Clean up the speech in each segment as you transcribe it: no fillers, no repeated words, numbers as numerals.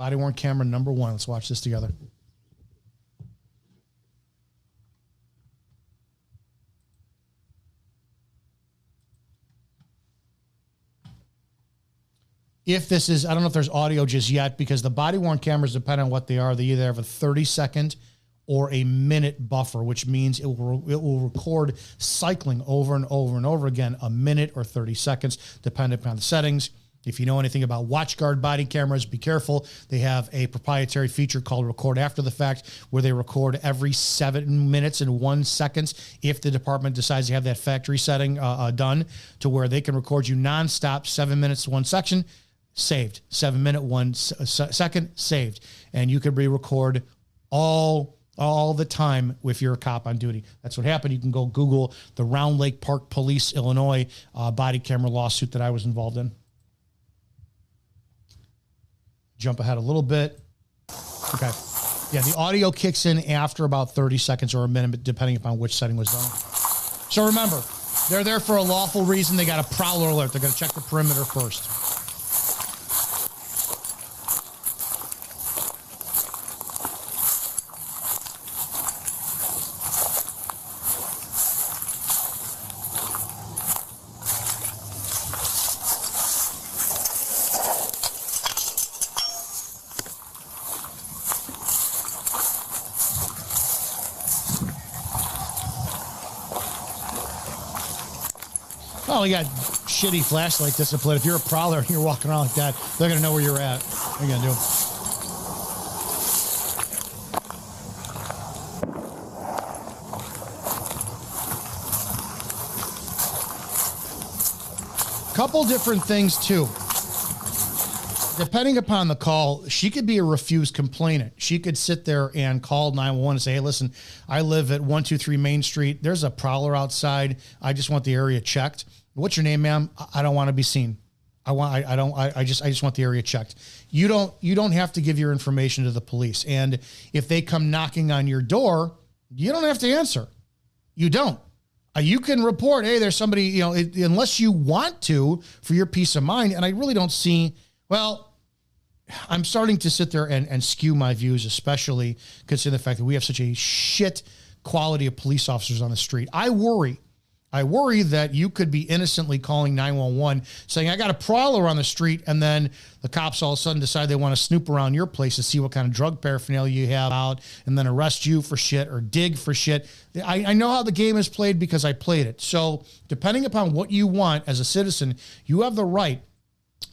Body-worn camera number 1. Let's watch this together. If this is, I don't know if there's audio just yet, because the body-worn cameras, depend on what they are, they either have a 30-second or a minute buffer, which means it will record cycling over and over and over again, a minute or 30 seconds, depending upon the settings. If you know anything about WatchGuard body cameras, be careful. They have a proprietary feature called Record After the Fact, where they record every 7 minutes and 1 second if the department decides to have that factory setting done, to where they can record you nonstop, 7 minutes, 1 section, saved. 7 minute, 1 second, saved. And you could re-record all the time if you're a cop on duty. That's what happened. You can go Google the Round Lake Park Police, Illinois body camera lawsuit that I was involved in. Jump ahead a little bit. Okay. Yeah, the audio kicks in after about 30 seconds or a minute, depending upon which setting was done. So remember, they're there for a lawful reason. They got a prowler alert. They're going to check the perimeter first. Oh, you got shitty flashlight discipline. If you're a prowler and you're walking around like that, they're going to know where you're at. What are you going to do? Couple different things, too. Depending upon the call, she could be a refused complainant. She could sit there and call 911 and say, hey, listen, I live at 123 Main Street. There's a prowler outside. I just want the area checked. What's your name, ma'am? I don't want to be seen. I just want the area checked. You don't have to give your information to the police. And if they come knocking on your door, you don't have to answer. You don't. You can report, hey, there's somebody, unless you want to for your peace of mind. And I really don't see, well, I'm starting to sit there and skew my views, especially considering the fact that we have such a shit quality of police officers on the street. I worry that you could be innocently calling 911 saying, I got a prowler on the street, and then the cops all of a sudden decide they want to snoop around your place to see what kind of drug paraphernalia you have out and then arrest you for shit or dig for shit. I know how the game is played because I played it. So depending upon what you want as a citizen, you have the right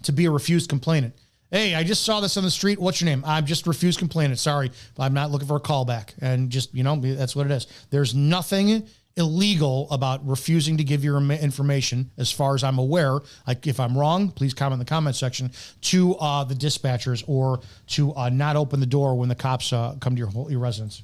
to be a refused complainant. Hey, I just saw this on the street. What's your name? I'm just refused complainant. Sorry, but I'm not looking for a callback. And just, that's what it is. There's nothing illegal about refusing to give your information, as far as I'm aware. If I'm wrong, please comment in the comment section, to the dispatchers, or to not open the door when the cops come to your residence.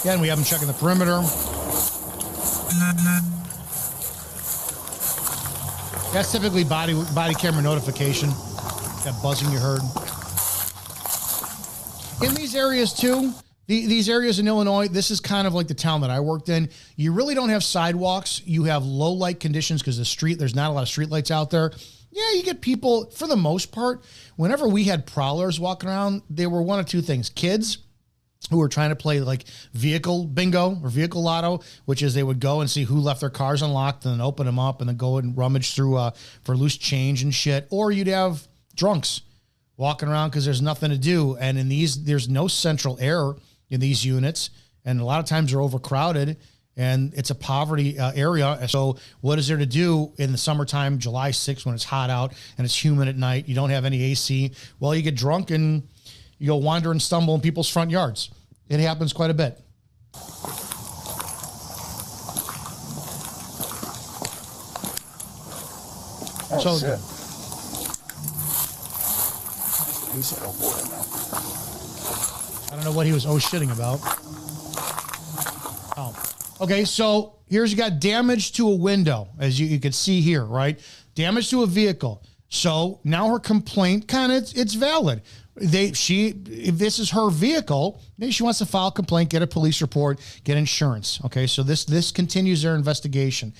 Again, we have them checking the perimeter. That's typically body camera notification. That buzzing you heard. In these areas too, these areas in Illinois, this is kind of like the town that I worked in. You really don't have sidewalks. You have low light conditions because there's not a lot of street lights out there. Yeah, you get people, for the most part, whenever we had prowlers walking around, they were one of two things. Kids who were trying to play like vehicle bingo or vehicle lotto, which is they would go and see who left their cars unlocked and then open them up and then go and rummage through for loose change and shit. Or you'd have drunks walking around because there's nothing to do. And in these, there's no central air in these units. And a lot of times they're overcrowded and it's a poverty area. So what is there to do in the summertime, July 6th, when it's hot out and it's humid at night? You don't have any AC. Well, you get drunk and you go wander and stumble in people's front yards. It happens quite a bit. Oh, so shit. I don't know what he was shitting about. Oh, Okay, so here's you got damage to a window, as you can see here, right? Damage to a vehicle. So now her complaint it's valid. If this is her vehicle, maybe she wants to file a complaint, get a police report, get insurance. Okay, so this continues their investigation.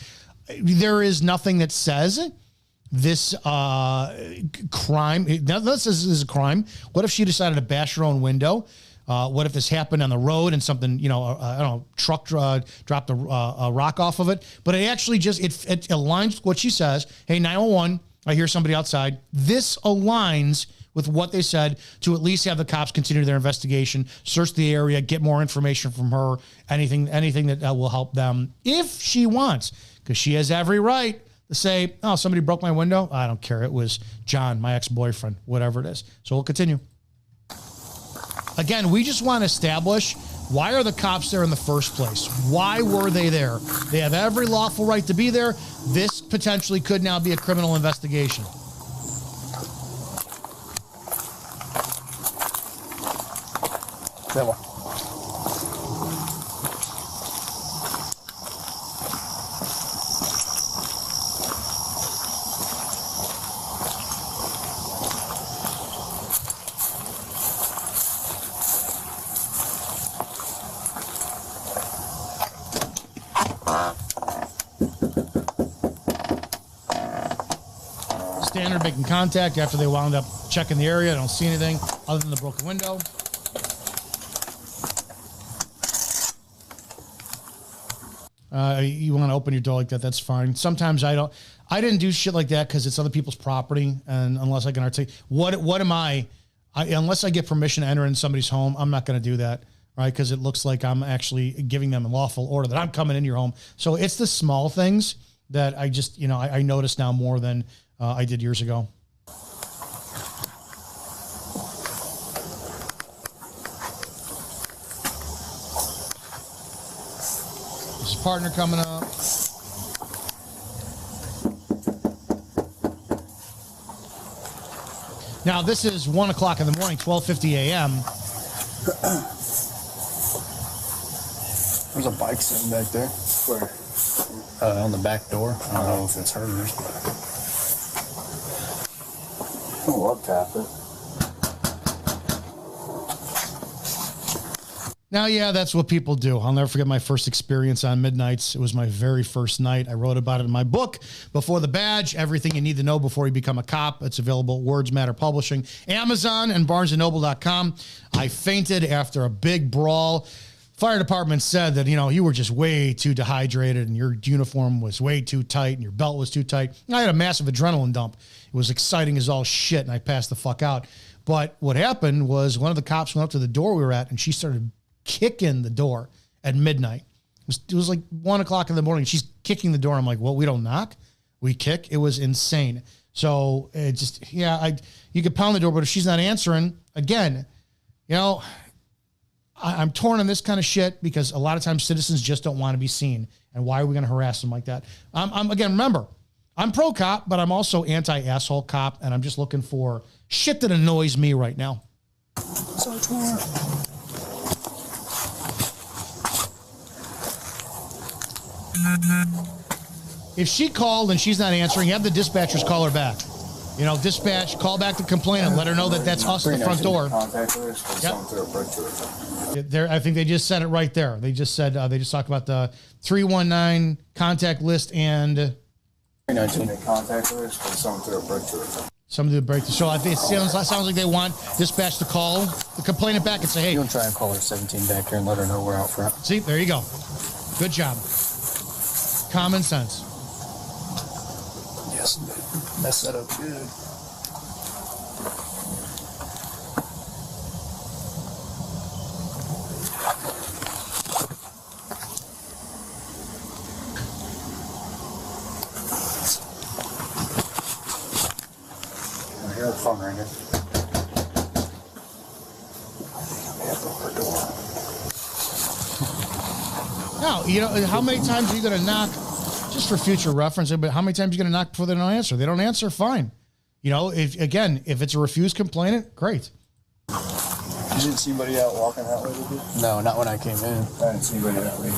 There is nothing that says this crime. This is a crime. What if she decided to bash her own window? What if this happened on the road and something, I don't know, truck dropped a rock off of it? But it actually just, it aligns with what she says. Hey, 911, I hear somebody outside. This aligns with what they said to at least have the cops continue their investigation, search the area, get more information from her, anything that will help them if she wants, because she has every right to say, oh, somebody broke my window. I don't care. It was John, my ex-boyfriend, whatever it is. So we'll continue. Again, we just want to establish, why are the cops there in the first place? Why were they there? They have every lawful right to be there. This potentially could now be a criminal investigation. That one. Standard making contact after they wound up checking the area. I don't see anything other than the broken window. You want to open your door like that, that's fine. Sometimes I didn't do shit like that because it's other people's property, and unless I can articulate, what am I unless I get permission to enter in somebody's home, I'm not going to do that, right? Because it looks like I'm actually giving them a lawful order that I'm coming in your home. So it's the small things that I just, I notice now more than I did years ago. There's a partner coming up. Now this is 1 o'clock in the morning, 12:50 a.m. There's a bike sitting back there. Where? On the back door. I don't know if it's hers, but I'll tap it. Now, yeah, that's what people do. I'll never forget my first experience on Midnights. It was my very first night. I wrote about it in my book, Before the Badge, Everything You Need to Know Before You Become a Cop. It's available at Words Matter Publishing, Amazon, and BarnesandNoble.com. I fainted after a big brawl. Fire department said that, you were just way too dehydrated and your uniform was way too tight and your belt was too tight. I had a massive adrenaline dump. It was exciting as all shit, and I passed the fuck out. But what happened was one of the cops went up to the door we were at, and she started kicking the door at midnight. It was like 1 o'clock in the morning. She's kicking the door. I'm like, well, we don't knock, we kick. It was insane. So it just, you could pound the door, but if she's not answering, again, I'm torn on this kind of shit because a lot of times citizens just don't want to be seen. And why are we going to harass them like that? Again, remember, I'm pro cop, but I'm also anti-asshole cop. And I'm just looking for shit that annoys me right now. Search warrant. If she called and she's not answering, have the dispatchers call her back. Dispatch, call back the complainant, let her know that that's us at the front door. Yep. I think they just said it right there. They just said, they just talked about the 319 contact list and 319 contact list and someone threw a break to it. Someone did a break. So I think it sounds like they want dispatch to call the complainant back and say, hey. You want to try and call her 17 back here and let her know we're out front. See, there you go. Good job. Common sense. Yes, that's set up good. I hear the phone ringing. Now, how many times are you going to knock? Just for future reference, but how many times are you going to knock before they don't answer? They don't answer, fine. If it's a refused complainant, great. You didn't see anybody out walking that way, did you? No, not when I came in. I didn't see anybody that way.